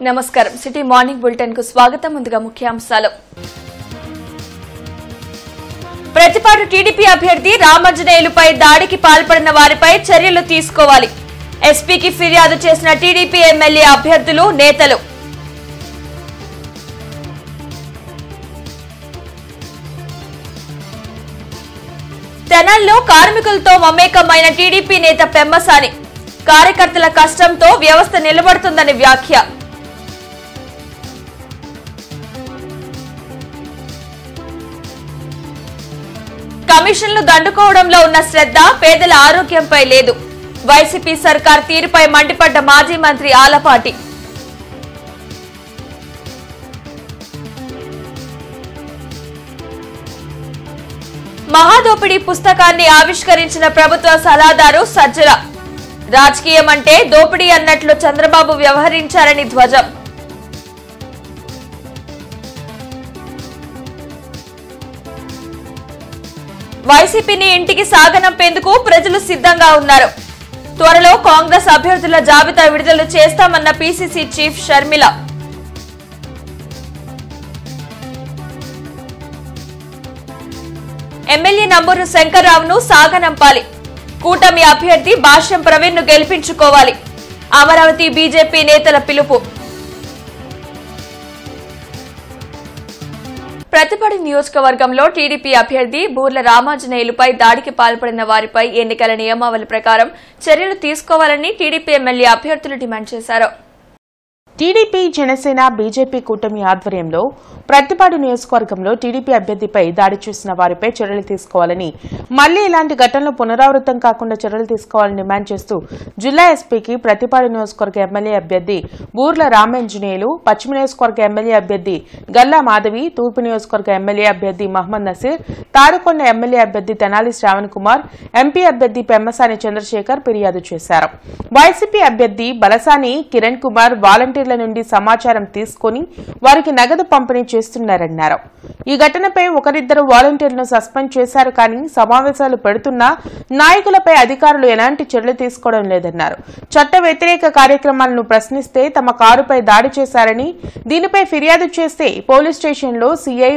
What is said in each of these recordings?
నమస్కారం city morning bulletin కు స్వాగతం. ముందుగా ముఖ్యాంశాలు. ప్రతిపాడు టీడీపీ అభ్యర్థి రామాంజనేయులపై దాడికి పాల్పడిన వారిపై చర్యలు తీసుకోవాలి. ఎస్పీకి ఫిర్యాదు చేసిన టీడీపీ ఎమ్మెల్యే అభ్యర్థులు, నేతలు. తెనాలిలో కార్మికులతో మమేకమైన టీడీపీ నేత పెమ్మసాని కార్యకర్తల కష్టంతో వ్యవస్థ నిలబడుతుందని వ్యాఖ్య. కమిషన్లు దండుకోవడంలో ఉన్న శ్రద్ధ పేదల ఆరోగ్యంపై లేదు. వైసీపీ సర్కార్ తీరుపై మండిపడ్డ మాజీ మంత్రి ఆలపాటి. మహాదోపిడీ పుస్తకాన్ని ఆవిష్కరించిన ప్రభుత్వ సలహాదారు సజ్జల. రాజకీయం అంటే దోపిడీ అన్నట్లు చంద్రబాబు వ్యవహరించారని ధ్వజం. వైసీపీని ఇంటికి సాగనంపేందుకు ప్రజలు సిద్ధంగా ఉన్నారు. త్వరలో కాంగ్రెస్ అభ్యర్థుల జాబితా విడుదల చేస్తామన్న PCC chief Sharmila. MLA Namburu శంకర్రావును సాగనంపాలి. కూటమి అభ్యర్థి భాష్యం ప్రవీణ్ ను గెలిపించుకోవాలి. అమరావతి బీజేపీ నేతల పిలుపు. ప్రతిపాడు నియోజకవర్గంలో టీడీపీ అభ్యర్థి బూర్ల రామాంజనేయులపై దాడికి పాల్పడిన వారిపై ఎన్నికల నియమావళి ప్రకారం చర్యలు తీసుకోవాలని టీడీపీ ఎమ్మెల్యే అభ్యర్థులు డిమాండ్ చేశారు. టీడీపీ, జనసేన, బీజేపీ కూటమి ఆధ్వర్యంలో ప్రతిపాడు నియోజకవర్గంలో టీడీపీ అభ్యర్థిపై దాడి చేసిన వారిపై చర్యలు తీసుకోవాలని, మళ్లీ ఇలాంటి ఘటనలు పునరావృతం కాకుండా చర్యలు తీసుకోవాలని డిమాండ్ చేస్తూ జిల్లా ఎస్పీకి ప్రతిపాడు నియోజకవర్గ ఎమ్మెల్యే అభ్యర్థి బూర్ల రామాంజనేయులు, పశ్చిమ నియోజకవర్గ ఎమ్మెల్యే అభ్యర్థి గల్లా మాధవి, తూర్పు నియోజకవర్గ ఎమ్మెల్యే అభ్యర్థి మహమ్మద్ నసీర్, తాడుకొండ ఎమ్మెల్యే అభ్యర్థి తెనాలి శ్రావణ్ కుమార్, ఎంపీ అభ్యర్థి పెమ్మసాని చంద్రశేఖర్ ఫిర్యాదు చేశారు. వైసీపీ అభ్యర్థి బలసాని కిరణ్ కుమార్ వాలంటీర్ల నుండి సమాచారం తీసుకుని వారికి నగదు పంపిణీ చేస్తున్నారన్నారు. ఈ ఘటనపై ఒకరిద్దరు వాలంటీర్లను సస్పెండ్ చేశారు, కానీ సమావేశాలు పెడుతున్న నాయకులపై అధికారులు ఎలాంటి చర్యలు తీసుకోవడం లేదన్నారు. చట్ట వ్యతిరేక కార్యక్రమాలను ప్రశ్నిస్తే తమ కారుపై దాడి చేశారని, దీనిపై ఫిర్యాదు చేస్తే పోలీస్ స్టేషన్లో సీఐ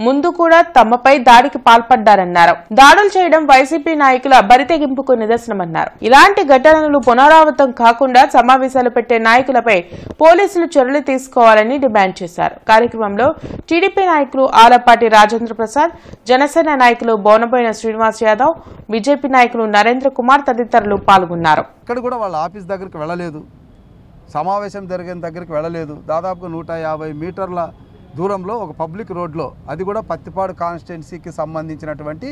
ముందు కూడా తమపై దాడికి పాల్పడ్డారన్నారు. దాడులు చేయడం వైసీపీ నాయకుల బరితెగింపుకు నిదర్శనమన్నారు. ఇలాంటి ఘటనలు పునరావృతం కాకుండా సమావేశాలు పెట్టే నాయకులపై పోలీసులు చర్యలు తీసుకోవాలని డిమాండ్ చేశారు. కార్యక్రమంలో టీడీపీ నాయకులు ఆలపాటి రాజేంద్ర ప్రసాద్, జనసేన నాయకులు బోనబోయిన శ్రీనివాస్ యాదవ్, బీజేపీ నాయకులు నరేంద్ర కుమార్ తదితరులు పాల్గొన్నారు. ఇక్కడ కూడా వాళ్ళ ఆఫీస్ దగ్గరికి వెళ్ళలేదు, సమావేశం జరిగిన దగ్గరికి వెళ్ళలేదు. దాదాపుగా 150 మీటర్ల దూరంలో ఒక పబ్లిక్ రోడ్లో, అది కూడా పత్తిపాడు కాన్స్టిట్యున్సీకి సంబంధించినటువంటి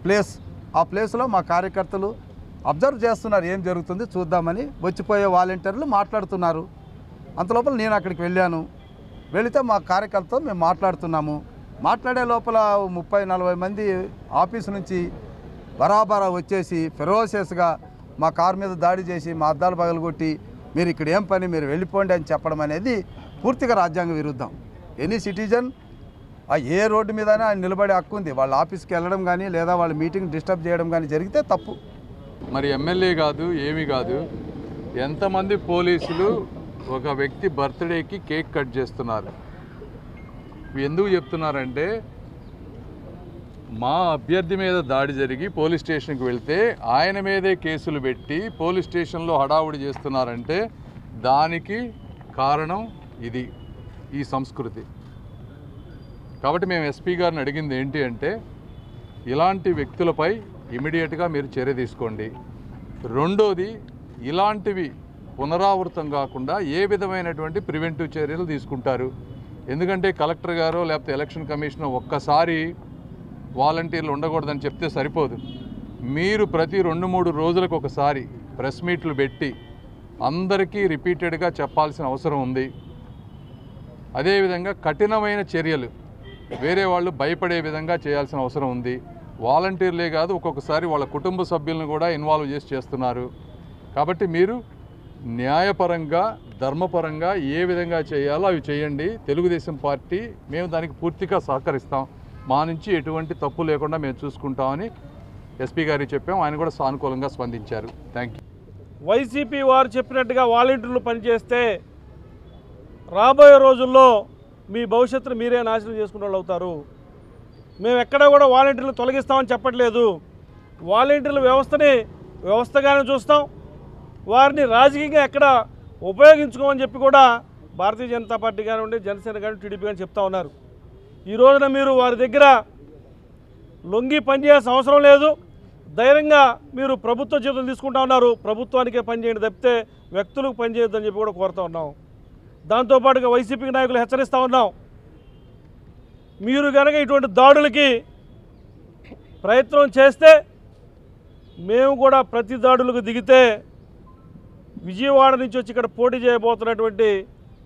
ప్లేస్. ఆ ప్లేస్లో మా కార్యకర్తలు అబ్జర్వ్ చేస్తున్నారు, ఏం జరుగుతుంది చూద్దామని. వచ్చిపోయే వాలంటీర్లు మాట్లాడుతున్నారు. అంతలోపల నేను అక్కడికి వెళ్ళాను. వెళితే మా కార్యకర్తతో మేము మాట్లాడుతున్నాము. మాట్లాడే లోపల 30-40 మంది ఆఫీసు నుంచి బరాబరా వచ్చేసి ఫెరోసియస్గా మా కారు మీద దాడి చేసి మా అద్దాలు పగలగొట్టి, మీరు ఇక్కడ ఏం పని, మీరు వెళ్ళిపోండి అని చెప్పడం అనేది పూర్తిగా రాజ్యాంగ విరుద్ధం. ఎనీ సిటిజన్ ఏ రోడ్డు మీదైనా ఆయన నిలబడే హక్కు ఉంది. వాళ్ళ ఆఫీస్కి వెళ్ళడం కానీ లేదా వాళ్ళ మీటింగ్ డిస్టర్బ్ చేయడం కానీ జరిగితే తప్పు. మరి ఎమ్మెల్యే కాదు, ఏమీ కాదు, ఎంతమంది పోలీసులు ఒక వ్యక్తి బర్త్డేకి కేక్ కట్ చేస్తున్నారు. ఎందుకు చెప్తున్నారంటే, మా అభ్యర్థి మీద దాడి జరిగి పోలీస్ స్టేషన్కి వెళ్తే ఆయన మీదే కేసులు పెట్టి పోలీస్ స్టేషన్లో హడావుడి చేస్తున్నారంటే దానికి కారణం ఇది, ఈ సంస్కృతి. కాబట్టి మేము ఎస్పీ గారిని అడిగింది ఏంటి అంటే, ఇలాంటి వ్యక్తులపై ఇమీడియట్గా మీరు చర్య తీసుకోండి. రెండోది, ఇలాంటివి పునరావృతం కాకుండా ఏ విధమైనటువంటి ప్రివెంటివ్ చర్యలు తీసుకుంటారు. ఎందుకంటే కలెక్టర్ గారు లేకపోతే ఎలక్షన్ కమిషన్ ఒక్కసారి వాలంటీర్లు ఉండకూడదని చెప్తే సరిపోదు. మీరు ప్రతి 2-3 రోజులకు ఒకసారి ప్రెస్ మీట్లు పెట్టి అందరికీ రిపీటెడ్గా చెప్పాల్సిన అవసరం ఉంది. అదేవిధంగా కఠినమైన చర్యలు వేరే వాళ్ళు భయపడే విధంగా చేయాల్సిన అవసరం ఉంది. వాలంటీర్లే కాదు, ఒక్కొక్కసారి వాళ్ళ కుటుంబ సభ్యులను కూడా ఇన్వాల్వ్ చేసి చేస్తున్నారు. కాబట్టి మీరు న్యాయపరంగా, ధర్మపరంగా ఏ విధంగా చేయాలో అవి చేయండి. తెలుగుదేశం పార్టీ మేము దానికి పూర్తిగా సహకరిస్తాం. మా నుంచి ఎటువంటి తప్పు లేకుండా మేము చూసుకుంటామని ఎస్పీ గారికి చెప్పాం. ఆయన కూడా సానుకూలంగా స్పందించారు. Thank you. వైసీపీ వారు చెప్పినట్టుగా వాలంటీర్లు పనిచేస్తే రాబోయే రోజుల్లో మీ భవిష్యత్తును మీరే నాశనం చేసుకునే వాళ్ళు అవుతారు. మేము ఎక్కడా కూడా వాలంటీర్లు తొలగిస్తామని చెప్పట్లేదు. వాలంటీర్ల వ్యవస్థని వ్యవస్థగానే చూస్తాం. వారిని రాజకీయంగా ఎక్కడ ఉపయోగించుకోమని చెప్పి కూడా భారతీయ జనతా పార్టీ కానివ్వండి, జనసేన కానీ, టీడీపీ కానీ చెప్తా ఉన్నారు. ఈ రోజున మీరు వారి దగ్గర లొంగి పనిచేయాల్సిన అవసరం లేదు. ధైర్యంగా మీరు ప్రభుత్వ జీతం తీసుకుంటా ఉన్నారు. ప్రభుత్వానికే పనిచేయండి తప్పితే వ్యక్తులకు పనిచేయొద్దని చెప్పి కూడా కోరుతూ ఉన్నాం. దాంతోపాటుగా వైసీపీ నాయకులు హెచ్చరిస్తూ ఉన్నాం. మీరు కనుక ఇటువంటి దాడులకి ప్రయత్నం చేస్తే మేము కూడా ప్రతి దాడులకు దిగితే విజయవాడ నుంచి వచ్చి ఇక్కడ పోటీ చేయబోతున్నటువంటి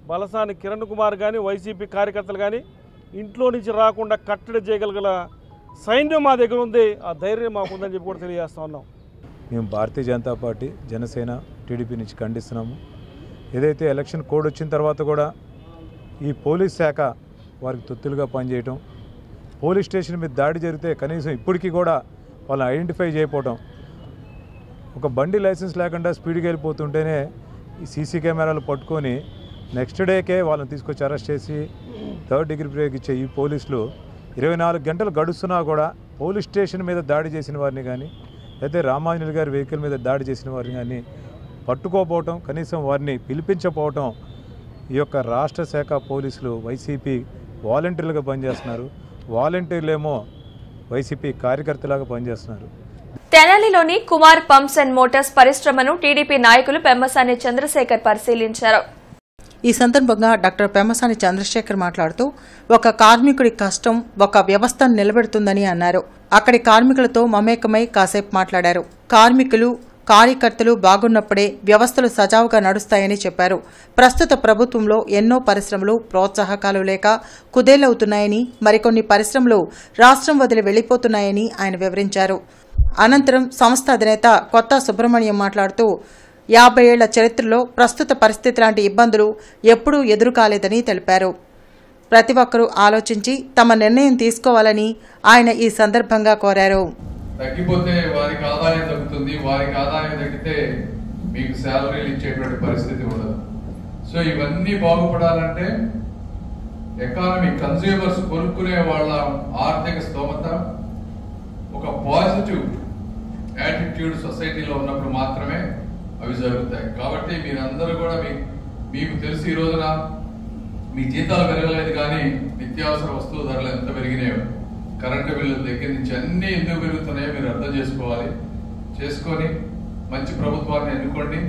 బలసాని కిరణ్ కుమార్ కానీ, వైసీపీ కార్యకర్తలు కానీ ఇంట్లో నుంచి రాకుండా కట్టడి చేయగల సైన్యం మా దగ్గర ఉంది. ఆ ధైర్యం మాకుందని చెప్పి కూడా తెలియజేస్తూ ఉన్నాం. మేము భారతీయ జనతా పార్టీ, జనసేన, టీడీపీ నుంచి ఖండిస్తున్నాము. ఏదైతే ఎలక్షన్ కోడ్ వచ్చిన తర్వాత కూడా ఈ పోలీస్ శాఖ వారికి తొత్తులుగా పనిచేయటం, పోలీస్ స్టేషన్ మీద దాడి జరిగితే కనీసం ఇప్పటికీ కూడా వాళ్ళని ఐడెంటిఫై చేయకపోవటం, ఒక బండి లైసెన్స్ లేకుండా స్పీడ్గా వెళ్ళిపోతుంటేనే ఈ సీసీ కెమెరాలు పట్టుకొని నెక్స్ట్ డేకే వాళ్ళని తీసుకొచ్చి అరెస్ట్ చేసి 3rd డిగ్రీ బ్రేక్ ఇచ్చే ఈ పోలీసులు 24 గంటలు గడుస్తున్నా కూడా పోలీస్ స్టేషన్ మీద దాడి చేసిన వారిని కానీ, అయితే రామాంజనేయులు గారి వెహికల్ మీద దాడి చేసిన వారిని కానీ పట్టుకోపోవటం, కనీసం వారిని పిలిపించకపోవటం, ఈ యొక్క రాష్ట్ర శాఖ పోలీసులు వైసీపీ వాలంటీర్లుగా పనిచేస్తున్నారు. వాలంటీర్లేమో వైసీపీ కార్యకర్తలాగా పనిచేస్తున్నారు. తెనాలిలోని కుమార్ పంప్స్ అండ్ మోటార్స్ పరిశ్రమను టీడీపీ నాయకులు పెమ్మసాని చంద్రశేఖర్ పరిశీలించారు. ఈ సందర్భంగా డాక్టర్ పెమ్మసాని చంద్రశేఖర్ మాట్లాడుతూ ఒక కార్మికుడి కష్టం ఒక వ్యవస్థను నిలబెడుతుందని అన్నారు. అక్కడి కార్మికులతో మమేకమై కాసేపు మాట్లాడారు. కార్మికులు, కార్యకర్తలు బాగున్నప్పుడే వ్యవస్థలు సజావుగా నడుస్తాయని చెప్పారు. ప్రస్తుత ప్రభుత్వంలో ఎన్నో పరిశ్రమలు ప్రోత్సాహకాలు లేక కుదేలవుతున్నాయని, మరికొన్ని పరిశ్రమలు రాష్ట్రం వదిలి వెళ్లిపోతున్నాయని ఆయన వివరించారు. అనంతరం సంస్థ అధినేత కొత్త సుబ్రహ్మణ్యం మాట్లాడుతూ 50 ఏళ్ల చరిత్రలో ప్రస్తుత పరిస్థితి లాంటి ఇబ్బందులు ఎప్పుడూ ఎదురు కాలేదని తెలిపారు. ప్రతి ఒక్కరూ ఆలోచించి తమ నిర్ణయం తీసుకోవాలని ఆయన ఈ సందర్భంగా కోరారు. తగ్గిపోతే వారికి ఆదాయం తగ్గుతుంది, వారికి ఆదాయం తగ్గితే మీకు శాలరీలు ఇచ్చేటువంటి పరిస్థితి ఉండదు. సో ఇవన్నీ బాగుపడాలంటే ఎకానమీ, కన్స్యూమర్స్ కొనుక్కునే వాళ్ళ ఆర్థిక స్తోమత, ఒక పాజిటివ్ యాటిట్యూడ్ సొసైటీలో ఉన్నప్పుడు మాత్రమే అవి జరుగుతాయి. కాబట్టి మీరందరూ కూడా మీకు తెలిసి ఈ రోజున మీ జీతాలు పెరగలేదు కానీ నిత్యావసర వస్తువుల ధరలు ఎంత పెరిగినాయో, కరెంటు బిల్లుల దగ్గర నుంచి అన్ని ఎందుకు పెరుగుతున్నాయో మీరు అర్థం చేసుకోవాలి. చేసుకొని మంచి ప్రభుత్వాన్ని ఎన్నుకోండి.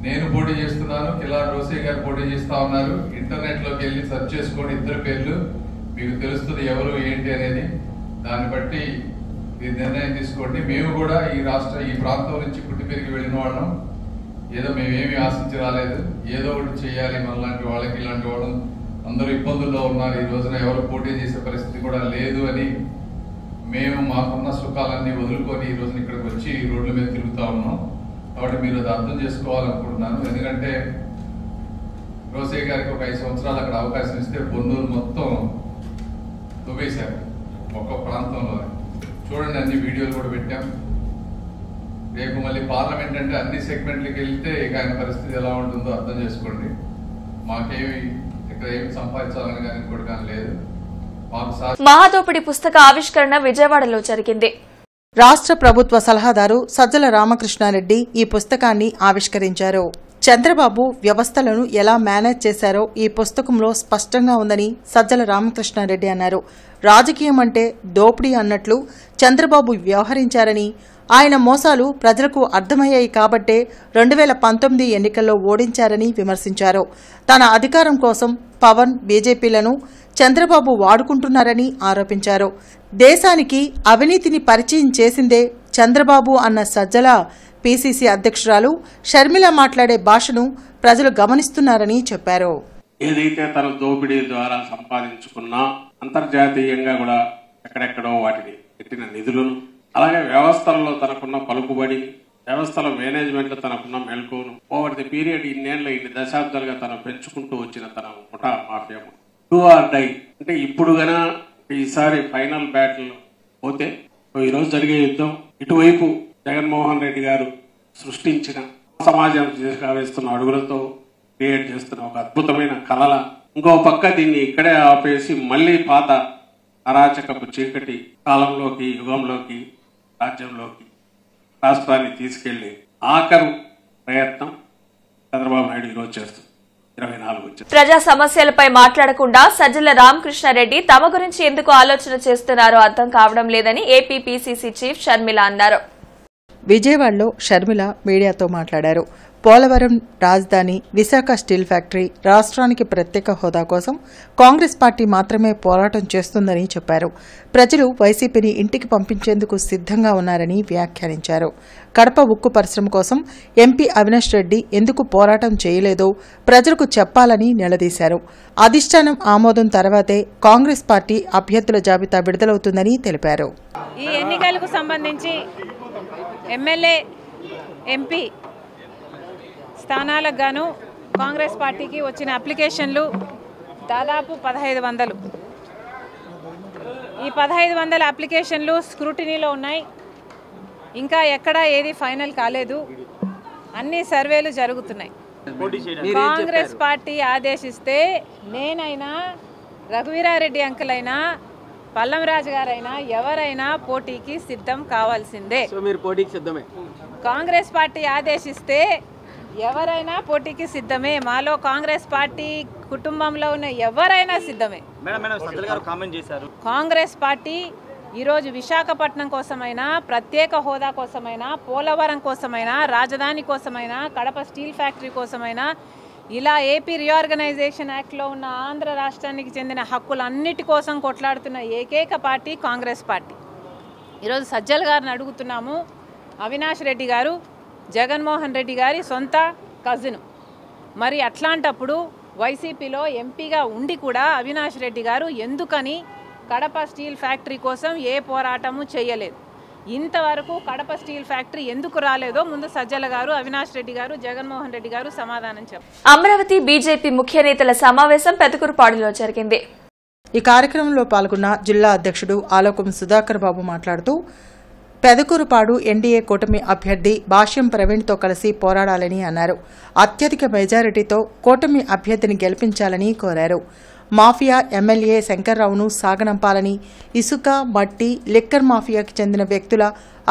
నేను పోటీ చేస్తున్నాను, కిలార్ రోసే గారు పోటీ చేస్తా ఉన్నారు. ఇంటర్నెట్లోకి వెళ్ళి సెర్చ్ చేసుకోండి, ఇద్దరు పేర్లు మీకు తెలుస్తుంది ఎవరు ఏంటి అనేది. దాన్ని బట్టి మీరు నిర్ణయం తీసుకోండి. మేము కూడా ఈ ప్రాంతం నుంచి పుట్టి పెరిగి వెళ్ళిన వాళ్ళం. ఏదో మేమేమి ఆశించి రాలేదు, ఏదో ఒకటి చేయాలి మనలాంటి వాళ్ళకి. ఇలాంటి వాళ్ళు అందరూ ఇబ్బందుల్లో ఉన్నారు. ఈ రోజున ఎవరు పోటీ చేసే పరిస్థితి కూడా లేదు అని మేము మాకున్న సుఖాలన్నీ వదులుకొని ఈ రోజున ఇక్కడికి వచ్చి రోడ్ల మీద తిరుగుతా ఉన్నాం. కాబట్టి మీరు అది అర్థం చేసుకోవాలనుకుంటున్నాను. ఎందుకంటే రోసే గారికి ఒక 5 సంవత్సరాలు అక్కడ అవకాశం ఇస్తే బొన్నూరు మొత్తం దువ్వేశారు ఒక్క ప్రాంతంలో. చూడండి, అన్ని వీడియోలు కూడా పెట్టాం. రేపు మళ్ళీ పార్లమెంట్ అంటే అన్ని సెగ్మెంట్లకి వెళ్తే ఇక ఆయన పరిస్థితి ఎలా ఉంటుందో అర్థం చేసుకోండి. మాకేమి ఇక్కడ ఏమి సంపాదించాలని కానీ ఇంకోటి కానీ లేదు. మహాదోపిడి పుస్తక ఆవిష్కరణ విజయవాడలో జరిగింది. రాష్ట్ర ప్రభుత్వ సలహాదారు సజ్జల రామకృష్ణారెడ్డి ఈ పుస్తకాన్ని ఆవిష్కరించారు. చంద్రబాబు వ్యవస్థలను ఎలా మేనేజ్ చేశారో ఈ పుస్తకంలో స్పష్టంగా ఉందని సజ్జల రామకృష్ణారెడ్డి అన్నారు. రాజకీయం అంటే దోపిడీ అన్నట్లు చంద్రబాబు వ్యవహరించారని, ఆయన మోసాలు ప్రజలకు అర్థమయ్యాయి కాబట్టే 2019 ఎన్నికల్లో ఓడించారని విమర్శించారు. తన అధికారం కోసం పవన్, బీజేపీలను చంద్రబాబు వాడుకుంటున్నారని ఆరోపించారు. దేశానికి అవినీతిని పరిచయం చేసిందే చంద్రబాబు అన్న సజ్జల పీసీసీ అధ్యక్షురాలు షర్మిల మాట్లాడే భాషను ప్రజలు గమనిస్తున్నారని చెప్పారు. ఏదైతే తన దోపిడీ ద్వారా సంపాదించుకున్నా అంతర్జాతీయంగా కూడా ఎక్కడెక్కడో వాటిని పెట్టిన నిధులను, అలాగే వ్యవస్థల్లో తనకున్న పలుకుబడి, వ్యవస్థల మేనేజ్మెంట్ తనకున్న మెలకువను ఓవర్ ది పీరియడ్ ఇన్ని దశాబ్దాలుగా తను పెంచుకుంటూ వచ్చిన తన ముఠా మాఫియా డూ ఆర్ డై అంటే ఇప్పుడు గనా ఈసారి ఫైనల్ బ్యాటిల్ పోతే ఈరోజు జరిగే యుద్ధం ఇటువైపు జగన్మోహన్ రెడ్డి గారు సృష్టించిన సమాజం వేస్తున్న అడుగులతో క్రియేట్ చేస్తున్న ఒక అద్భుతమైన కళల, ఇంకో పక్క దీన్ని ఇక్కడే ఆపేసి మళ్ళీ పాత అరాచకపు చీకటి కాలంలోకి, యుగంలోకి, రాజ్యంలోకి రాష్ట్రాన్ని తీసుకెళ్లి ఆఖరు ప్రయత్నం చంద్రబాబు నాయుడు ఈరోజు చేస్తుంది. 24 ప్రజా సమస్యలపై మాట్లాడకుండా సజ్జల రామకృష్ణారెడ్డి తమ గురించి ఎందుకు ఆలోచన చేస్తున్నారో అర్థం కావడం లేదని ఏపీ పీసీసీ చీఫ్ షర్మిల అన్నారు. విజయవాడలో షర్మిల మీడియాతో మాట్లాడారు. పోలవరం రాజధాని, విశాఖ స్టీల్ ఫ్యాక్టరీ, రాష్ట్రానికి ప్రత్యేక హోదా కోసం కాంగ్రెస్ పార్టీ మాత్రమే పోరాటం చేస్తుందని చెప్పారు. ప్రజలు వైసీపీని ఇంటికి పంపించేందుకు సిద్ధంగా ఉన్నారని వ్యాఖ్యానించారు. కడప ఉక్కు పరిశ్రమ కోసం ఎంపీ అవినాష్ రెడ్డి ఎందుకు పోరాటం చేయలేదో ప్రజలకు చెప్పాలని నిలదీశారు. అధిష్టానం ఆమోదం తర్వాతే కాంగ్రెస్ పార్టీ అభ్యర్థుల జాబితా విడుదలవుతుందని తెలిపారు. ఈ ఎన్నికలకు సంబంధించి ఎమ్మెల్యే, ఎంపీ స్థానాలకు గాను కాంగ్రెస్ పార్టీకి వచ్చిన అప్లికేషన్లు దాదాపు 1500. ఈ 1500 అప్లికేషన్లు స్క్రూటినీలో ఉన్నాయి. ఇంకా ఎక్కడా ఏది ఫైనల్ కాలేదు. అన్ని సర్వేలు జరుగుతున్నాయి. కాంగ్రెస్ పార్టీ ఆదేశిస్తే నేనైనా, రఘువీరారెడ్డి అంకుల్ అయినా, పల్లంరాజు గారైనా ఎవరైనా పోటీకి సిద్ధం కావాల్సిందే. కాంగ్రెస్ పార్టీ ఆదేశిస్తే ఎవరైనా పోటీకి సిద్ధమే. మాలో కాంగ్రెస్ పార్టీ కుటుంబంలో ఉన్న ఎవరైనా సిద్ధమే. కాంగ్రెస్ పార్టీ ఈరోజు విశాఖపట్నం కోసమైనా, ప్రత్యేక హోదా కోసమైనా, పోలవరం కోసమైనా, రాజధాని కోసమైనా, కడప స్టీల్ ఫ్యాక్టరీ కోసమైనా, ఇలా ఏపీ రీఆర్గనైజేషన్ యాక్ట్లో ఉన్న ఆంధ్ర రాష్ట్రానికి చెందిన హక్కులన్నిటి కోసం కొట్లాడుతున్న ఏకైక పార్టీ కాంగ్రెస్ పార్టీ. ఈరోజు సజ్జల గారిని అడుగుతున్నాము. అవినాష్ రెడ్డి గారు జగన్మోహన్ రెడ్డి గారి సొంత కజిన్. మరి అట్లాంటప్పుడు వైసీపీలో ఎంపీగా ఉండి కూడా అవినాష్ రెడ్డి గారు ఎందుకని కడప స్టీల్ ఫ్యాక్టరీ కోసం ఏ పోరాటము చేయలేదు? ఇంతవరకు కడప స్టీల్ ఫ్యాక్టరీ ఎందుకు రాలేదో ముందు సజ్జల గారు, అవినాష్ రెడ్డి గారు, జగన్మోహన్ రెడ్డి గారు సమాధానం చెప్పారు. అమరావతి బీజేపీ ముఖ్య నేతల సమావేశం పెదకూరుపాడులో జరిగింది. ఈ కార్యక్రమంలో పాల్గొన్న జిల్లా అధ్యక్షుడు ఆలోకం సుధాకర్ బాబు మాట్లాడుతూ పెదకూరుపాడు ఎన్డీఏ కూటమి అభ్యర్థి భాష్యం ప్రవీణ్తో కలిసి పోరాడాలని అన్నారు. అత్యధిక మెజారిటీతో కూటమి అభ్యర్థిని గెలిపించాలని కోరారు. మాఫియా ఎమ్మెల్యే శంకర్రావును సాగనంపాలని, ఇసుక, మట్టి, లిక్కర్ మాఫియాకి చెందిన వ్యక్తుల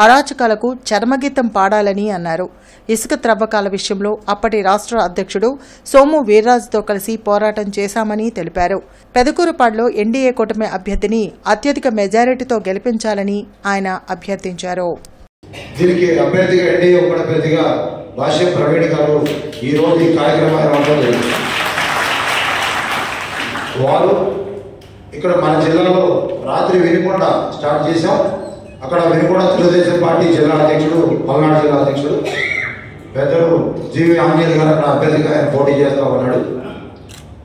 అరాచకాలకు చర్మగీతం పాడాలని అన్నారు. ఇసుక త్రవ్వకాల విషయంలో అప్పటి రాష్ట్ర అధ్యక్షుడు సోము వీర్రాజుతో కలిసి పోరాటం చేశామని తెలిపారు. పెదకూరుపాడులో ఎన్డీఏ కూటమి అభ్యర్థిని అత్యధిక మెజారిటీతో గెలిపించాలని ఆయన అభ్యర్థించారు. దీనికి అభ్యర్థిగా ఎన్డీఏ ఒకటి అభ్యర్థిగా భాష్యం ప్రవీణ్ గారు ఈ రోజు ఈ కార్యక్రమాన్ని వారు ఇక్కడ మన జిల్లాలో రాత్రి వినుకొండ స్టార్ట్ చేశాం. అక్కడ వినుకొండ తెలుగుదేశం పార్టీ జిల్లా అధ్యక్షుడు, పల్నాడు జిల్లా అధ్యక్షుడు పెద్దలు జీవి ఆంజనేయులు గారు అక్కడ అభ్యర్థిగా ఆయన పోటీ చేస్తా ఉన్నాడు.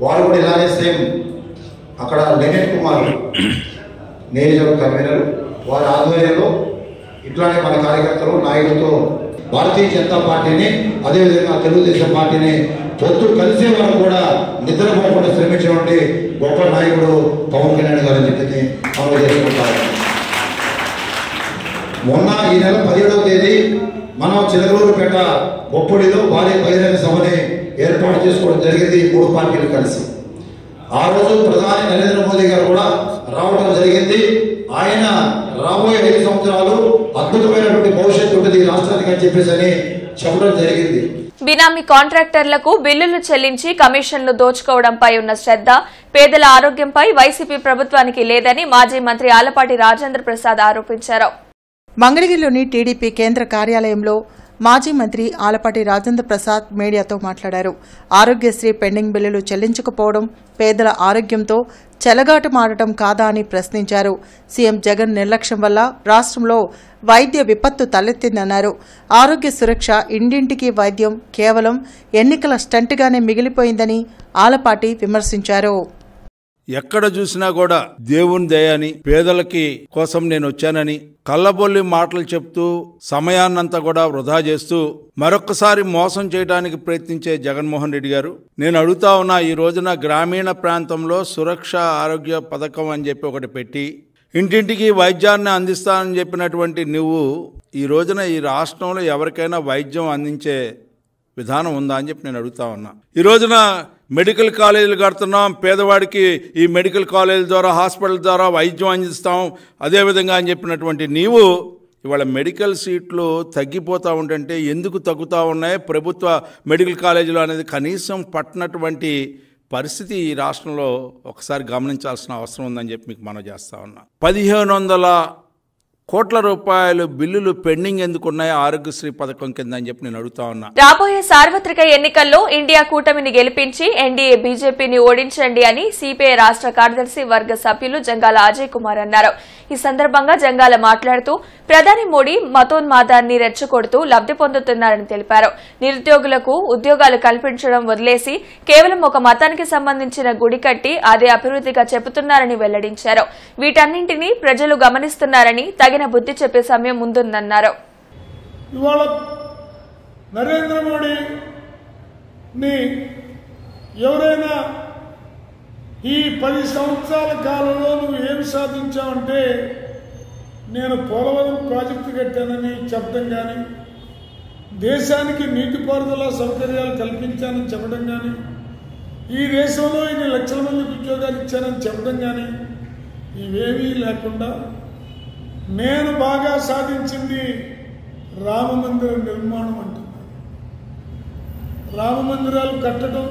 వారు కూడా ఇలానే సేమ్ అక్కడ లెనిన్ కుమార్ నియోజకవర్గ కన్వీనర్, వారి ఆధ్వర్యంలో ఇట్లానే మన కార్యకర్తలు, నాయకులతో భారతీయ జనతా పార్టీని, అదేవిధంగా తెలుగుదేశం పార్టీని పొత్తు కలిసే వరకు కూడా నిద్రపోకుండా శ్రమించినటువంటి గొప్ప నాయకుడు పవన్ కళ్యాణ్ గారు అని చెప్పి అమలు చేసుకుంటారు. మొన్న ఈ నెల 17వ తేదీ మనం చిలకలూరుపేట బొప్పడిలో భారీ బహిరంగ సభని ఏర్పాటు చేసుకోవడం జరిగింది, 3 పార్టీలు కలిసి. ఆ రోజు ప్రధాని నరేంద్ర మోదీ గారు కూడా రావడం జరిగింది. ఆయన రాబోయే 5 సంవత్సరాలు అద్భుతమైనటువంటి భవిష్యత్తు ఉంటుంది ఈ రాష్ట్రానికి అని చెప్పేసి అని చెప్పడం జరిగింది. బినామీ కాంట్రాక్టర్లకు బిల్లులు చెల్లించి కమిషన్లు దోచుకోవడంపై ఉన్న శ్రద్ధ పేదల ఆరోగ్యంపై వైసీపీ ప్రభుత్వానికి లేదని మాజీ మంత్రి ఆలపాటి రాజేంద్ర ప్రసాద్ ఆరోపించారు. మంగళగిరిలోని టీడీపీ కేంద్ర కార్యాలయంలో మాజీ మంత్రి ఆలపాటి రాజేంద్ర ప్రసాద్ మీడియాతో మాట్లాడారు. ఆరోగ్యశ్రీ పెండింగ్ బిల్లులు చెల్లించకపోవడం పేదల ఆరోగ్యంతో చెలగాటమాడటం కాదా అని ప్రశ్నించారు. సీఎం జగన్ నిర్లక్ష్యం వల్ల రాష్ట్రంలో వైద్య విపత్తు తలెత్తిందన్నారు. ఆరోగ్య సురక్ష, ఇంటింటికి వైద్యం కేవలం ఎన్నికల స్టంట్గానే మిగిలిపోయిందని ఆలపాటి విమర్శించారు. ఎక్కడ చూసినా కూడా దేవుని దయని, పేదలకి కోసం నేను వచ్చానని కళ్ళబొల్లి మాటలు చెప్తూ సమయాన్నంతా కూడా వృధా చేస్తూ మరొక్కసారి మోసం చేయడానికి ప్రయత్నించే జగన్మోహన్ రెడ్డి గారు, నేను అడుగుతా ఉన్నా, ఈ రోజున గ్రామీణ ప్రాంతంలో సురక్ష ఆరోగ్య పథకం అని చెప్పి ఒకటి పెట్టి ఇంటింటికి వైద్యాన్ని అందిస్తానని చెప్పినటువంటి నువ్వు ఈ రోజున ఈ రాష్ట్రంలో ఎవరికైనా వైద్యం అందించే విధానం ఉందా అని చెప్పి నేను అడుగుతా ఉన్నా. ఈ రోజున మెడికల్ కాలేజీలు కడుతున్నాం, పేదవాడికి ఈ మెడికల్ కాలేజీల ద్వారా హాస్పిటల్ ద్వారా వైద్యం అందిస్తాం అదేవిధంగా అని చెప్పినటువంటి నీవు ఇవాళ మెడికల్ సీట్లు తగ్గిపోతూ ఉంటుంటే ఎందుకు తగ్గుతూ ఉన్నాయి, ప్రభుత్వ మెడికల్ కాలేజీలు అనేది కనీసం పట్టినటువంటి పరిస్థితి ఈ రాష్ట్రంలో ఒకసారి గమనించాల్సిన అవసరం ఉందని చెప్పి మీకు మనవి చేస్తా ఉన్నా. 1500 కోట్ల రూపాయలు బిల్లులు పెండింగ్ ఎందుకున్నాయి ఆరోగ్యశ్రీ పథకం కింద అని చెప్పి నేను అడుగుతా ఉన్నా. రాబోయే సార్వత్రిక ఎన్నికల్లో ఇండియా కూటమిని గెలిపించి ఎన్డీఏ బీజేపీని ఓడించండి అని సిపిఐ రాష్ట్ర కార్యదర్శి వర్గ సభ్యులు జంగాల అజయ్ కుమార్ అన్నారు. ఈ సందర్భంగా జంగాల మాట్లాడుతూ ప్రధాని మోడీ మతోన్మాదాన్ని రెచ్చగొడుతూ లబ్ది పొందుతున్నారని తెలిపారు. నిరుద్యోగులకు ఉద్యోగాలు కల్పించడం వదిలేసి కేవలం ఒక మతానికి సంబంధించిన గుడి కట్టి అదే అభివృద్ధిగా చెబుతున్నారని వెల్లడించారు. వీటన్నింటినీ ప్రజలు గమనిస్తున్నారని తగిన బుద్ధి చెప్పే సమయం ముందుందన్నారు. ఇవాళ నరేంద్ర మోడీని ఎవరైనా ఈ 10 సంవత్సరాల కాలంలో నువ్వు ఏమి సాధించావంటే నేను పోలవరం ప్రాజెక్టు కట్టానని చెప్పడం కానీ, దేశానికి నీటిపారుదల సౌకర్యాలు కల్పించానని చెప్పడం కానీ, ఈ దేశంలో ఇన్ని లక్షల మందికి ఉద్యోగాలు ఇచ్చానని చెప్పడం కానీ ఇవేమీ లేకుండా నేను బాగా సాధించింది రామమందిర నిర్మాణం అంటున్నాను. రామమందిరాలు కట్టడం,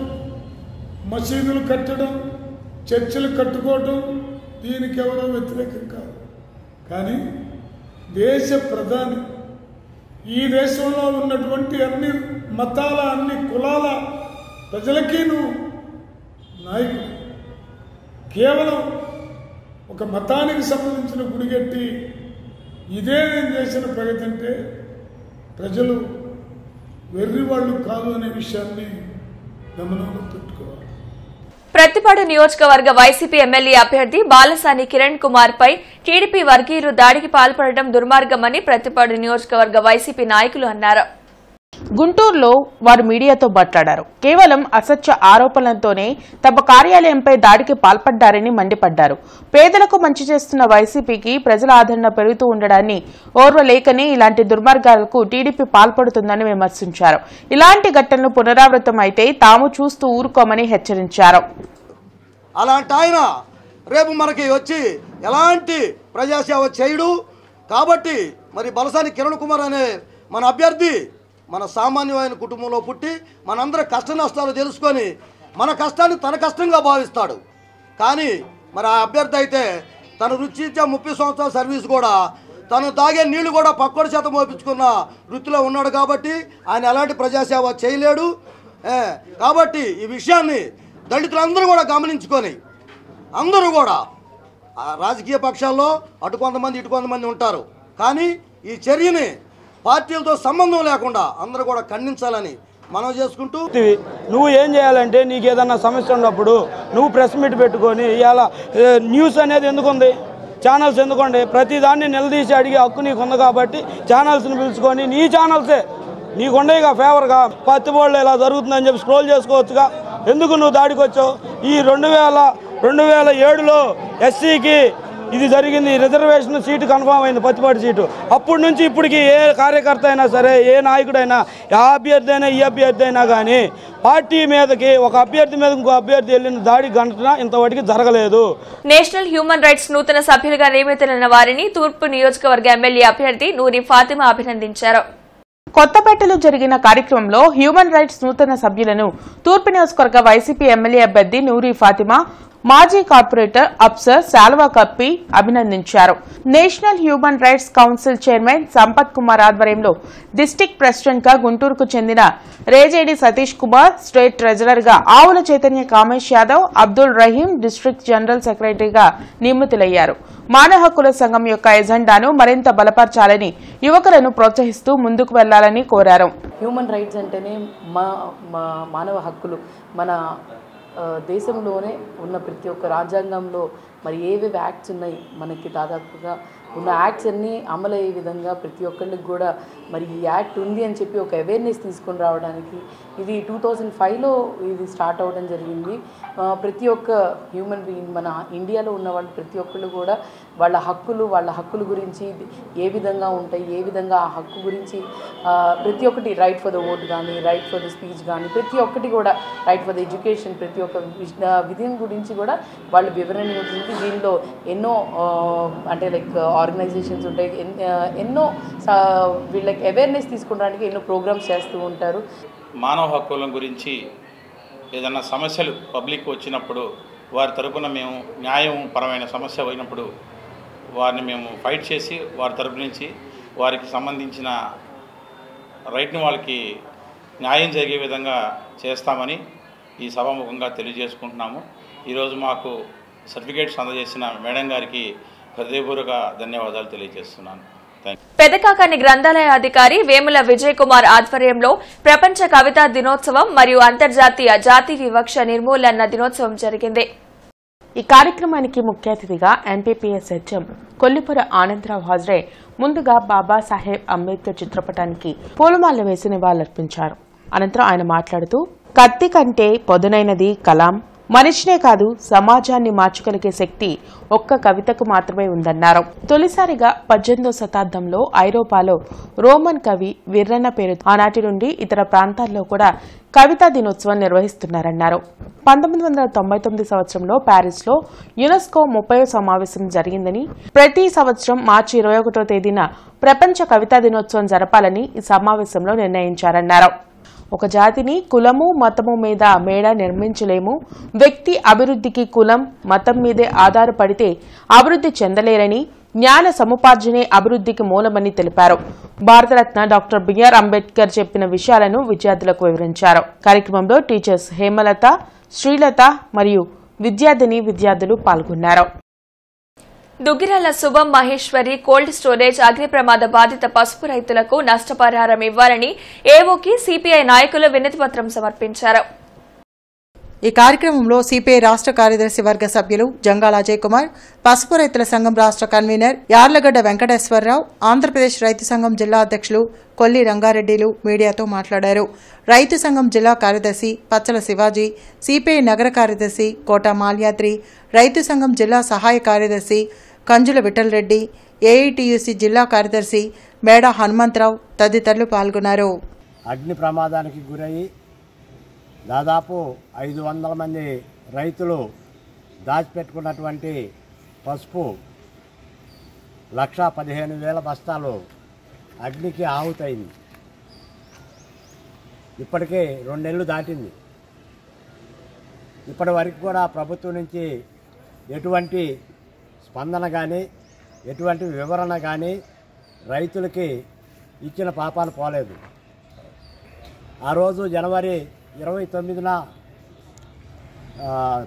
మసీదులు కట్టడం, చర్చిలు కట్టుకోవటం దీనికి ఎవరో వ్యతిరేకం కాదు. కానీ దేశ ప్రధాని ఈ దేశంలో ఉన్నటువంటి అన్ని మతాల అన్ని కులాల ప్రజలకి నువ్వు నాయకుడు. కేవలం ఒక మతానికి సంబంధించిన గుడి కట్టి ఇదే నేను చేసిన ప్రగతి అంటే ప్రజలు వెర్రివాళ్ళు కాదు అనే విషయాన్ని గమనంలో పెట్టుకోవాలి. ప్రతిపాడు నియోజకవర్గ వైసీపీ ఎమ్మెల్యే అభ్యర్థి బాలసాని కిరణ్ కుమార్ పై టీడీపీ వర్గీయులు దాడికి పాల్పడడం దుర్మార్గమని ప్రతిపాడు నియోజకవర్గ వైసీపీ నాయకులు అన్నారు. గుంటూరులో వారు మీడియాతో మాట్లాడారు. కేవలం అసత్య ఆరోపణలతోనే తమ కార్యాలయంపై దాడికి పాల్పడ్డారని మండిపడ్డారు. పేదలకు మంచి చేస్తున్న వైసీపీకి ప్రజల ఆదరణ పెరుగుతూ ఉండడాన్ని ఓర్వలేకనే ఇలాంటి దుర్మార్గాలకు టీడీపీ పాల్పడుతుందని విమర్శించారు. ఇలాంటి ఘటనలు పునరావృతం అయితే తాము చూస్తూ ఊరుకోమని హెచ్చరించారు. అలాంటి ఆయన రేపు మనకి వచ్చి ఎలాంటి ప్రజాసేవ చేయడు కాబట్టి మరి బాలసాని కిరణ్ కుమార్ అనే మన అభ్యర్థి మన సామాన్యమైన కుటుంబంలో పుట్టి మనందరి కష్ట నష్టాలు తెలుసుకొని మన కష్టాన్ని తన కష్టంగా భావిస్తాడు. కానీ మరి ఆ అభ్యర్థి అయితే తను రుచిచ్చే 30 సంవత్సరాల సర్వీస్ కూడా తను తాగే నీళ్లు కూడా పక్కోడి చేత మోపించుకున్న వృత్తిలో ఉన్నాడు కాబట్టి ఆయన ఎలాంటి ప్రజాసేవ చేయలేడు. కాబట్టి ఈ విషయాన్ని దళితులందరూ కూడా గమనించుకొని అందరూ కూడా రాజకీయ పక్షాల్లో అటు కొంతమంది ఇటు కొంతమంది ఉంటారు. కానీ ఈ చర్యని పార్టీలతో సంబంధం లేకుండా అందరూ కూడా ఖండించాలని మనం చేసుకుంటూ నువ్వు ఏం చేయాలంటే నీకు ఏదన్నా సమస్య ఉన్నప్పుడు నువ్వు ప్రెస్ మీట్ పెట్టుకొని ఇవాళ న్యూస్ అనేది ఎందుకుంది, ఛానల్స్ ఎందుకండి, ప్రతి దాన్ని నిలదీసి అడిగే హక్కు నీకు ఉంది కాబట్టి ఛానల్స్ని పిలుచుకొని నీ ఛానల్సే నీకుండేగా ఫేవర్గా పత్తిబోళ్ళు ఇలా జరుగుతుందని చెప్పి స్క్రోల్ చేసుకోవచ్చుగా. ఎందుకు నువ్వు దాడికి వచ్చావు? ఈ 2007లో ఎస్సీకి ఇది జరిగింది, రిజర్వేషన్ సీటు కన్ఫామ్ అయింది, పత్తిపాటి సీటు. అప్పటి నుంచి ఇప్పటికి ఏ కార్యకర్త అయినా సరే, ఏ నాయకుడైనా, ఆ అభ్యర్థి అయినా ఈ అభ్యర్థి అయినా కానీ పార్టీ మీదకి ఒక అభ్యర్థి మీద ఇంకో అభ్యర్థి వెళ్ళిన దాడి గంటన ఇంతవరకు జరగలేదు. నేషనల్ హ్యూమన్ రైట్స్ నూతన సభ్యులుగా నియమితులైన వారిని తూర్పు నియోజకవర్గ ఎమ్మెల్యే అభ్యర్థి నూరి ఫాతిమా అభినందించారు. కొత్తపేటలో జరిగిన కార్యక్రమంలో హ్యూమన్ రైట్స్ నూతన సభ్యులను తూర్పు నియోజకవర్గ వైసీపీ ఎమ్మెల్యే అభ్యర్థి నూరి ఫాతిమా, మాజీ కార్పొరేటర్ అప్సర్ శాల్వా కప్పి అభినందించారు. National human rights council chairman Sampath Kumar ఆధ్వర్యంలో డిస్టిక్ ప్రెసిడెంట్ గా గుంటూరుకు చెందిన రేజేడి సతీష్ కుమార్, స్టేట్ ట్రెజరర్ గా ఆవుల చైతన్య కామేష్ యాదవ్, అబ్దుల్ రహీం డిస్టిక్ జనరల్ సెక్రటరీగా నియమితులయ్యారు. మానవ హక్కుల సంఘం యొక్క ఎజెండాను మరింత బలపరచాలని, యువకులను ప్రోత్సహిస్తూ ముందుకు వెళ్లాలని కోరారు. హ్యూమన్ రైట్స్ అంటేనే మానవ హక్కులు. మన దేశంలోనే ఉన్న ప్రతి ఒక్క రాజ్యాంగంలో మరి ఏవేవి యాక్ట్స్ ఉన్నాయి మనకి దాదాపుగా ఉన్న యాక్ట్స్ అన్నీ అమలు అయ్యే విధంగా ప్రతి ఒక్కళ్ళకి కూడా మరి ఈ యాక్ట్ ఉంది అని చెప్పి ఒక అవేర్నెస్ తీసుకొని రావడానికి ఇది 2005లో ఇది స్టార్ట్ అవ్వడం జరిగింది. ప్రతి ఒక్క హ్యూమన్ బీయింగ్ మన ఇండియాలో ఉన్న వాళ్ళు ప్రతి ఒక్కళ్ళు కూడా వాళ్ళ హక్కుల గురించి ఏ విధంగా ఉంటాయి, ఏ విధంగా ఆ హక్కు గురించి ప్రతి ఒక్కటి రైట్ ఫర్ ద ఓట్ కానీ, రైట్ ఫర్ ద స్పీచ్ కానీ, ప్రతి ఒక్కటి కూడా రైట్ ఫర్ ద ఎడ్యుకేషన్, ప్రతి ఒక్క విధం గురించి కూడా వాళ్ళు వివరణ ఉంటుంది. దీనిలో ఎన్నో అంటే లైక్ ఆర్గనైజేషన్స్ ఉంటాయి, ఎన్నో వీళ్ళకి అవేర్నెస్ తీసుకోవడానికి ఎన్నో ప్రోగ్రామ్స్ చేస్తూ ఉంటారు. మానవ హక్కుల గురించి ఏదైనా సమస్యలు పబ్లిక్ వచ్చినప్పుడు వారి తరపున మేము న్యాయపరమైన సమస్య అయినప్పుడు వారిని మేము ఫైట్ చేసి వారి తరపు నుంచి వారికి సంబంధించిన రైట్ని వాళ్ళకి న్యాయం జరిగే విధంగా చేస్తామని ఈ సభాముఖంగా తెలియజేసుకుంటున్నాము. ఈరోజు మాకు సర్టిఫికేట్స్ అందజేసిన మేడం గారికి హృదయపూర్వక ధన్యవాదాలు తెలియజేస్తున్నాను. పెదకాకాని గ్రంథాలయ అధికారి వేముల విజయ్ కుమార్ ఆధ్వర్యంలో ప్రపంచ కవితా దినోత్సవం మరియు అంతర్జాతీయ జాతి వివక్ష నిర్మూలన దినోత్సవం జరిగింది. ఈ కార్యక్రమానికి ముఖ్య అతిథిగా ఎంపీపీఎస్ హెచ్ఎం కొల్లిపుర ఆనందరావు హాజరై ముందుగా బాబాసాహెబ్ అంబేద్కర్ చిత్రపటానికి పూలమాల వేసి నివాళులర్పించారు. అనంతరం ఆయన మాట్లాడుతూ కత్తి కంటే పొదునైనది కలాం, మనిషినే కాదు సమాజాన్ని మార్చగలిగే శక్తి ఒక్క కవితకు మాత్రమే ఉందన్నారు. తొలిసారిగా 18వ శతాబ్దంలో ఐరోపాలో రోమన్ కవి విర్రన్న పేరు ఆనాటి నుండి ఇతర ప్రాంతాల్లో కూడా కవితా దినోత్సవం నిర్వహిస్తున్నారన్నారు. 1999 సంవత్సరంలో ప్యారిస్లో యునెస్కో 30వ సమావేశం జరిగిందని, ప్రతి సంవత్సరం మార్చి 21వ తేదీన ప్రపంచ కవితా దినోత్సవం జరపాలని ఈ సమావేశంలో నిర్ణయించారన్నారు. ఒక జాతిని కులము మతము మీద మేడ నిర్మించలేము, వ్యక్తి అభివృద్ధికి కులం మతం మీదే ఆధారపడితే అభివృద్ధి చెందలేరని, జ్ఞాన సముపార్జనే అభివృద్ధికి మూలమని తెలిపారు. భారతరత్న డాక్టర్ బిఆర్ అంబేద్కర్ చెప్పిన విషయాలను విద్యార్థులకు వివరించారు. కార్యక్రమంలో టీచర్స్ హేమలత, శ్రీలత మరియు విద్యార్థులు పాల్గొన్నారు. దుగ్గిరాల శుభం మహేశ్వరి కోల్డ్ స్టోరేజ్ అగ్ని ప్రమాద బాధిత పసుపు రైతులకు నష్టపరిహారం ఇవ్వాలని ఏవోకి సిపిఐ నాయకులు వినతిపత్రం సమర్పించారు. ఈ కార్యక్రమంలో సిపిఐ రాష్ట్ర కార్యదర్శి వర్గ సభ్యులు జంగాల అజయ్ కుమార్, పసుపు రైతుల సంఘం రాష్ట్ర కన్వీనర్ యార్లగడ్డ వెంకటేశ్వరరావు, ఆంధ్రప్రదేశ్ రైతు సంఘం జిల్లా అధ్యక్షులు కొల్లి రంగారెడ్డిలు మీడియాతో మాట్లాడారు. రైతు సంఘం జిల్లా కార్యదర్శి పచ్చల శివాజీ, సిపిఐ నగర కార్యదర్శి కోట మాల్యాద్రి, రైతు సంఘం జిల్లా సహాయ కార్యదర్శి కంజుల విఠల్ రెడ్డి, ఏఐటియుసి జిల్లా కార్యదర్శి మేడ హనుమంతరావు తదితరులు పాల్గొన్నారు. అగ్ని ప్రమాదానికి గురయ్యి దాదాపు 500 మంది రైతులు దాచిపెట్టుకున్నటువంటి పసుపు 1,15,000 బస్తాలు అగ్నికి ఆహుతైంది. ఇప్పటికే 2 నెలలు దాటింది. ఇప్పటి వరకు కూడా ప్రభుత్వం నుంచి ఎటువంటి స్పందన కానీ ఎటువంటి వివరణ కానీ రైతులకి ఇచ్చిన పాపాలు పోలేదు. ఆ రోజు జనవరి 29న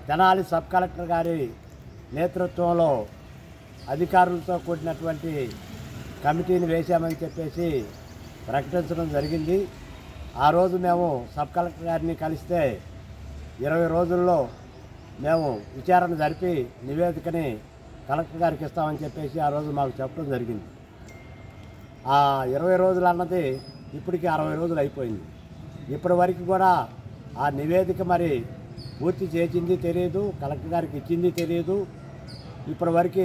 తెనాలి సబ్ కలెక్టర్ గారి నేతృత్వంలో అధికారులతో కూడినటువంటి కమిటీని వేశామని చెప్పేసి ప్రకటించడం జరిగింది. ఆ రోజు మేము సబ్ కలెక్టర్ గారిని కలిస్తే 20 రోజుల్లో మేము విచారణ జరిపి నివేదికని కలెక్టర్ గారికి ఇస్తామని చెప్పేసి ఆ రోజు మాకు చెప్పడం జరిగింది. ఆ 20 రోజులు అన్నది ఇప్పటికి 60 రోజులు అయిపోయింది. ఇప్పటి వరకు కూడా ఆ నివేదిక మరి పూర్తి చేసింది తెలియదు, కలెక్టర్ గారికి ఇచ్చింది తెలియదు. ఇప్పటి వరకు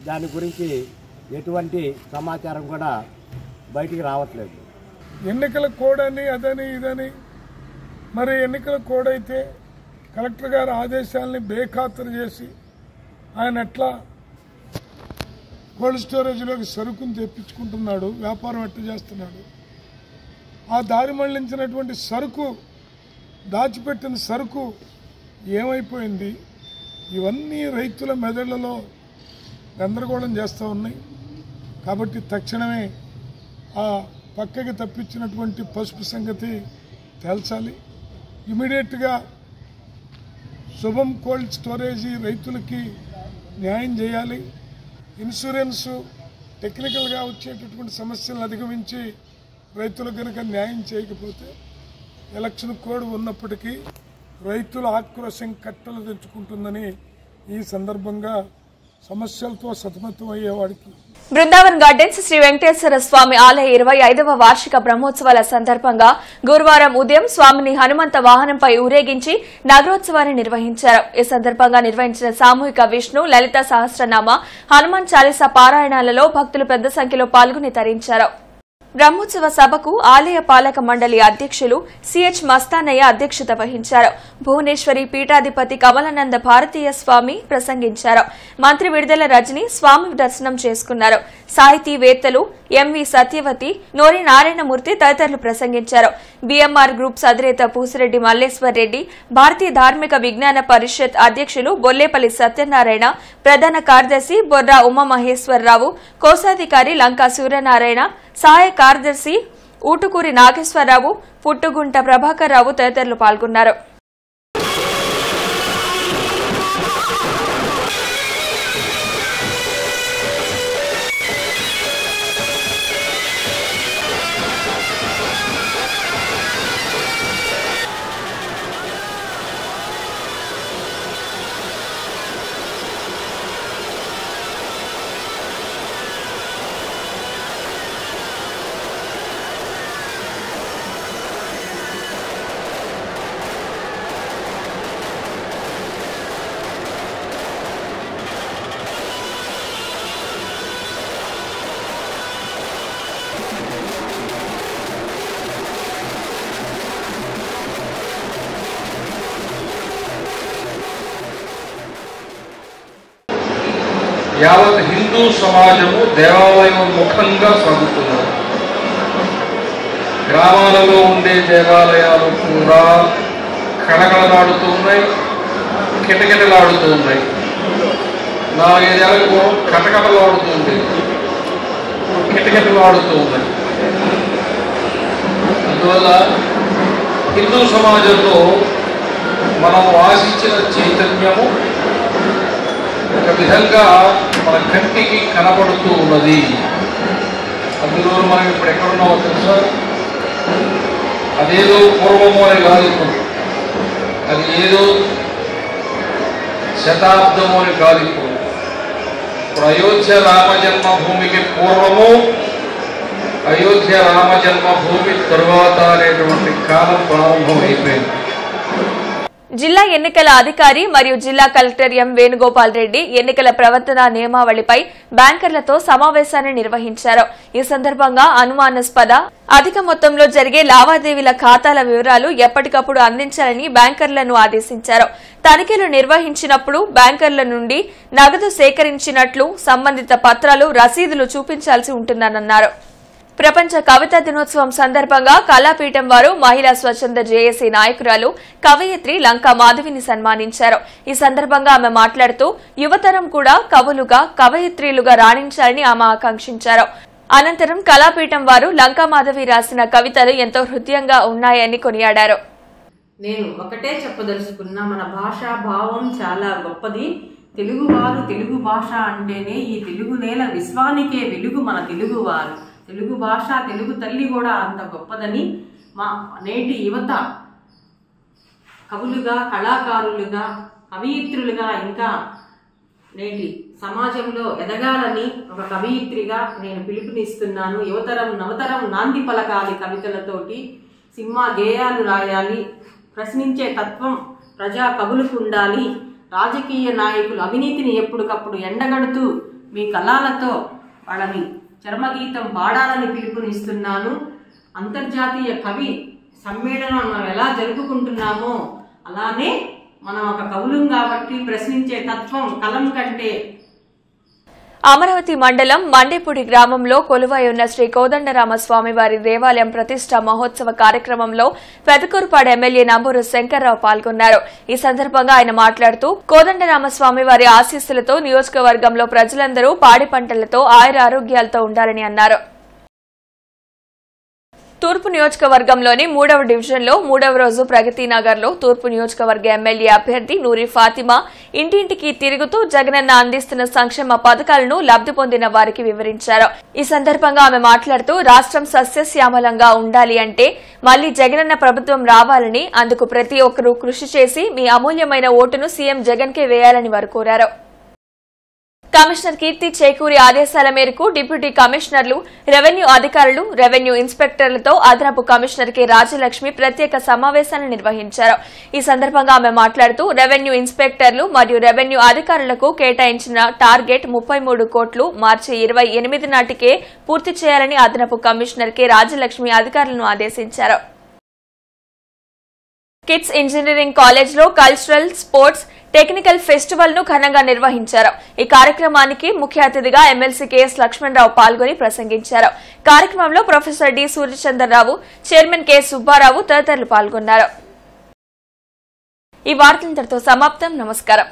దాని గురించి ఎటువంటి సమాచారం కూడా బయటికి రావట్లేదు. ఎన్నికల కోడ్ అని అదని ఇదని, మరి ఎన్నికల కోడ్ అయితే కలెక్టర్ గారి ఆదేశాలని బేఖాతరు చేసి ఆయన ఎట్లా కోల్డ్ స్టోరేజ్లోకి సరుకుని తెప్పించుకుంటున్నాడు, వ్యాపారం ఎట్లా చేస్తున్నాడు, ఆ దారి మళ్లించినటువంటి సరుకు, దాచిపెట్టిన సరుకు ఏమైపోయింది, ఇవన్నీ రైతుల మెదళ్లలో గందరగోళం చేస్తూ ఉన్నాయి. కాబట్టి తక్షణమే ఆ పక్కకి తప్పించినటువంటి పసుపు సంగతి తేల్చాలి. ఇమీడియట్గా శుభం కోల్డ్ స్టోరేజీ రైతులకి న్యాయం చేయాలి. ఇన్సూరెన్సు టెక్నికల్గా వచ్చేటటువంటి సమస్యలను అధిగమించి రైతులకు కనుక న్యాయం చేయకపోతే ఎలక్షన్ కోడ్ ఉన్నప్పటికీ రైతుల ఆక్రోశం కట్టలు తెచ్చుకుంటుందని ఈ సందర్భంగా సమస్యలతో సతమతమయ్యేవాడికి. బృందావన్ గార్డెన్స్ శ్రీ వెంకటేశ్వర స్వామి ఆలయ 25వ వార్షిక బ్రహ్మోత్సవాల సందర్భంగా గురువారం ఉదయం స్వామిని హనుమంత వాహనంపై ఊరేగించి నగరోత్సవాన్ని నిర్వహించారు. ఈ సందర్భంగా నిర్వహించిన సామూహిక విష్ణు లలిత సహస్రనామ హనుమాన్ చాలీసా పారాయణాలలో భక్తులు పెద్ద సంఖ్యలో పాల్గొని తరించారు. బ్రహ్మోత్సవ సభకు ఆలయ పాలక మండలి అధ్యక్షులు సిహెచ్ మస్తానయ్య అధ్యక్షత వహించారు. భువనేశ్వరి పీఠాధిపతి కమలానంద భారతీయ స్వామి ప్రసంగించారు. మంత్రి విడుదల రజని స్వామి దర్శనం చేసుకున్నారు. సాహితీవేత్తలు ఎంవి సత్యవతి, నోరి నారాయణమూర్తి తదితరులు ప్రసంగించారు. బీఎంఆర్ గ్రూప్స్ అధినేత పూసిరెడ్డి మల్లేశ్వర్ రెడ్డి, భారతీయ ధార్మిక విజ్ఞాన పరిషత్ అధ్యక్షులు బొల్లేపల్లి సత్యనారాయణ, ప్రధాన కార్యదర్శి బొర్రా ఉమామహేశ్వరరావు, కోశాధికారి లంకా సూర్యనారాయణ, సహాయ కార్యదర్శి ఊటుకూరి నాగేశ్వరరావు, పుట్టుగుంట ప్రభాకర్ రావు తదితరులు పాల్గొన్నారు. యావత్ హిందూ సమాజము దేవాలయోన్ముఖంగా సాగుతున్నారు. గ్రామాలలో ఉండే దేవాలయాలు కూడా కళకళలాడుతూ ఉన్నాయి, కిటకిటలాడుతూ ఉన్నాయి. 4-5 ఏళ్ళకు కటకటలాడుతూ ఉంది, కిటకిటలాడుతూ ఉన్నాయి. అందువల్ల హిందూ సమాజంలో మనం ఆశించిన చైతన్యము ఒక విధంగా మన కంటికి కనబడుతూ ఉన్నది. అందులో మనం ఇప్పుడు ఎక్కడున్నామో తెలుసా? అదేదో పూర్వము అని కాదు, అది ఏదో శతాబ్దము అని కాదు. ఇప్పుడు అయోధ్య రామ జన్మభూమికి పూర్వము, అయోధ్య రామ జన్మభూమి తరువాత అనేటువంటి కాలం ప్రారంభం అయిపోయింది. జిల్లా ఎన్నికల అధికారి మరియు జిల్లా కలెక్టర్ ఎం వేణుగోపాల్ రెడ్డి ఎన్నికల ప్రవర్తన నియమావళిపై బ్యాంకర్లతో సమావేశాన్ని నిర్వహించారు. ఈ సందర్భంగా అనుమానాస్పద అధిక మొత్తంలో జరిగే లావాదేవీల ఖాతాల వివరాలు ఎప్పటికప్పుడు అందించాలని బ్యాంకర్లను ఆదేశించారు. తనిఖీలు నిర్వహించినప్పుడు బ్యాంకర్ల నుండి నగదు సేకరించినట్లు సంబంధిత పత్రాలు, రసీదులు చూపించాల్సి ఉంటుందన్నారు. ప్రపంచ కవితా దినోత్సవం సందర్భంగా కళాపీఠం వారు మహిళా స్వచ్ఛంద జేఏసీ నాయకురాలు కవయిత్రి లంకా మాధవిని సన్మానించారు. ఈ సందర్భంగా ఆమె మాట్లాడుతూ యువతరం కూడా కవులుగా, కవయిత్రీలుగా రాణించాలని ఆమె ఆకాంక్షించారు. అనంతరం కళాపీఠం వారు లంకా మాధవి రాసిన కవితలు ఎంతో హృదయంగా ఉన్నాయని కొనియాడారు. నేను ఒకటే చెప్పదలుచుకున్నా, మన భాషా భావం చాలా గొప్పది. తెలుగువారు, తెలుగు భాష అంటేనే ఈ తెలుగు నేల విశ్వానికే వెలుగు మన తెలుగువారు. తెలుగు భాష, తెలుగు తల్లి కూడా అంత గొప్పదని మా నేటి యువత కవులుగా, కళాకారులుగా, కవయిత్రులుగా ఇంకా నేటి సమాజంలో ఎదగాలని ఒక కవయిత్రిగా నేను పిలుపునిస్తున్నాను. యువతరం, నవతరం నాంది పలకాలి కవితలతోటి, సినిమా గేయాలు రాయాలి, ప్రశ్నించే తత్వం ప్రజా కవులకు ఉండాలి. రాజకీయ నాయకులు అవినీతిని ఎప్పటికప్పుడు ఎండగడుతూ మీ కళాలతో వాళ్ళని చర్మగీతం పాడాలని పిలుపునిస్తున్నాను. అంతర్జాతీయ కవి సమ్మేళనం మనం ఎలా జరుపుకుంటున్నామో అలానే మనం ఒక కవులం కాబట్టి ప్రశ్నించే తత్వం కలం కంటే. అమరావతి మండలం మండేపూడి గ్రామంలో కొలువై ఉన్న శ్రీ కోదండరామస్వామివారి దేవాలయం ప్రతిష్ఠా మహోత్సవ కార్యక్రమంలో పెదకూరుపాడు ఎమ్మెల్యే నంబూరు శంకర్రావు పాల్గొన్నారు. ఈ సందర్భంగా ఆయన మాట్లాడుతూ కోదండరామస్వామివారి ఆశీస్సులతో నియోజకవర్గంలో ప్రజలందరూ పాడి పంటలతో ఆయురారోగ్యాలతో ఉండాలని అన్నారు. తూర్పు నియోజకవర్గంలోని 3వ డివిజన్లో 3వ రోజు ప్రగతినగర్లో తూర్పు నియోజకవర్గ ఎమ్మెల్యే అభ్యర్థి నూరి ఫాతిమా ఇంటింటికి తిరుగుతూ జగనన్న అందిస్తున్న సంక్షేమ పథకాలను లబ్ది పొందిన వారికి వివరించారు. ఈ సందర్భంగా ఆమె మాట్లాడుతూ రాష్ట్రం సస్యశ్యామలంగా ఉండాలి అంటే మళ్లీ జగనన్న ప్రభుత్వం రావాలని, అందుకు ప్రతి ఒక్కరూ కృషి చేసి మీ అమూల్యమైన ఓటును సీఎం జగన్ కే వేయాలని వారు కోరారు. కమిషనర్ కీర్తి చేకూరి ఆదేశాల మేరకు డిప్యూటీ కమిషనర్లు, రెవెన్యూ అధికారులు, రెవెన్యూ ఇన్స్పెక్టర్లతో అదనపు కమిషనర్ కె రాజలక్ష్మి ప్రత్యేక సమావేశాన్ని నిర్వహించారు. ఈ సందర్భంగా ఆమె మాట్లాడుతూ రెవెన్యూ ఇన్స్పెక్టర్లు మరియు రెవెన్యూ అధికారులకు కేటాయించిన టార్గెట్ 33 కోట్లు మార్చి 28 నాటికే పూర్తి చేయాలని అదనపు కమిషనర్ కె రాజలక్ష్మి అధికారులను ఆదేశించారు. కిడ్స్ ఇంజనీరింగ్ కాలేజ్లో కల్చరల్, స్పోర్ట్స్, టెక్నికల్ ఫెస్టివల్ ను ఘనంగా నిర్వహించారు. ఈ కార్యక్రమానికి ముఖ్య అతిథిగా ఎమ్మెల్సీ కెఎస్ లక్ష్మణరావు పాల్గొని ప్రసంగించారు. కార్యక్రమంలో professor D Suryachandrarao, chairman K Subbarao తదితరులు పాల్గొన్నారు. ఈ వార్తలు ఇంతటితో సమాప్తం. నమస్కారం.